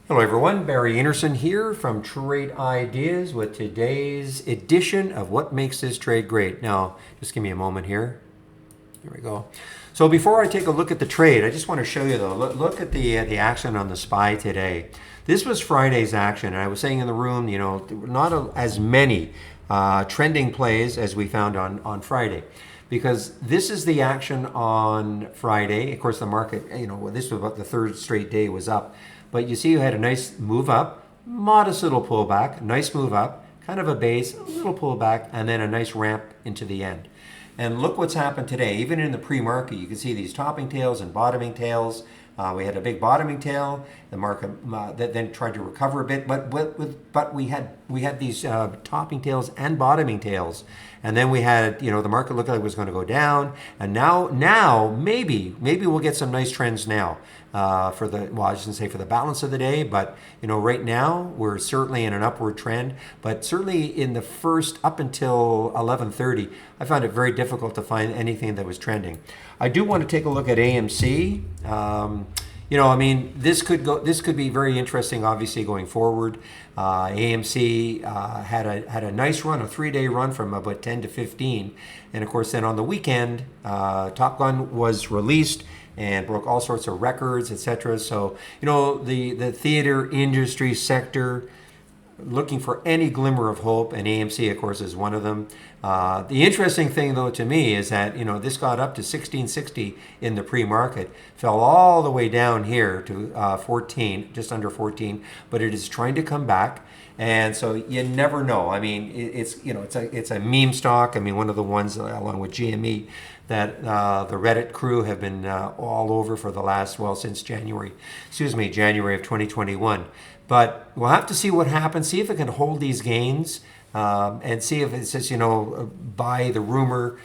Hello everyone, Barry Anderson here from Trade Ideas with today's edition of What Makes This Trade Great. Now, just give me a moment here. Here we go. So before I take a look at the trade, I just want to show you though, look at the action on the SPY today. This was Friday's action, and I was saying in the room, not as many trending plays as we found on Friday. Because this is the action on Friday. Of course, the market, this was about the third straight day was up. But you see you had a nice move up, modest little pullback, nice move up, kind of a base, a little pullback, and then a nice ramp into the end. And look what's happened today. Even in the pre-market, you can see these topping tails and bottoming tails. We had a big bottoming tail. The market that then tried to recover a bit, but we had these topping tails and bottoming tails, and then we had the market looked like it was going to go down, and now maybe we'll get some nice trends now for the I shouldn't say for the balance of the day, but right now we're certainly in an upward trend, but certainly in the first up until 11:30, I found it very difficult to find anything that was trending. I do want to take a look at AMC. This could be very interesting, obviously, going forward. AMC had a nice run, a 3-day run from about 10 to 15, and of course, then on the weekend, Top Gun was released and broke all sorts of records, etc. So, the theater industry sector, looking for any glimmer of hope, and AMC, of course, is one of them. The interesting thing, though, to me is that this got up to 1660 in the pre-market, fell all the way down here to 14, just under 14, but it is trying to come back. And so you never know. I mean, it's a meme stock. I mean, one of the ones along with GME that the Reddit crew have been all over for the last, since January of 2021. But we'll have to see what happens, see if it can hold these gains, and see if it says, buy the rumor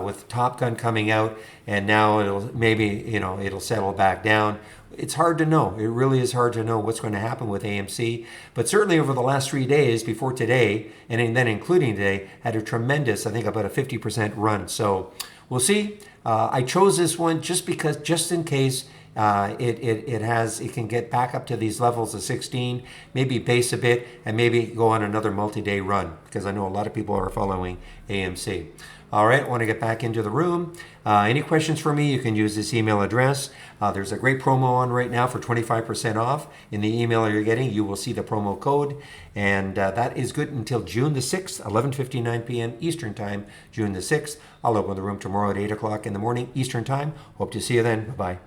with Top Gun coming out, and now it'll settle back down. It's hard to know. It really is hard to know what's going to happen with AMC. But certainly over the last 3 days before today, and then including today, had a tremendous, I think about a 50% run. So we'll see. I chose this one just in case it can get back up to these levels of 16, maybe base a bit, and maybe go on another multi-day run, because I know a lot of people are following AMC. All right, I want to get back into the room. Any questions for me, you can use this email address. There's a great promo on right now for 25% off. In the email you're getting, you will see the promo code, and that is good until June the 6th, 11:59 p.m. Eastern Time, June the 6th. I'll open the room tomorrow at 8 o'clock in the morning Eastern Time. Hope to see you then. Bye-bye.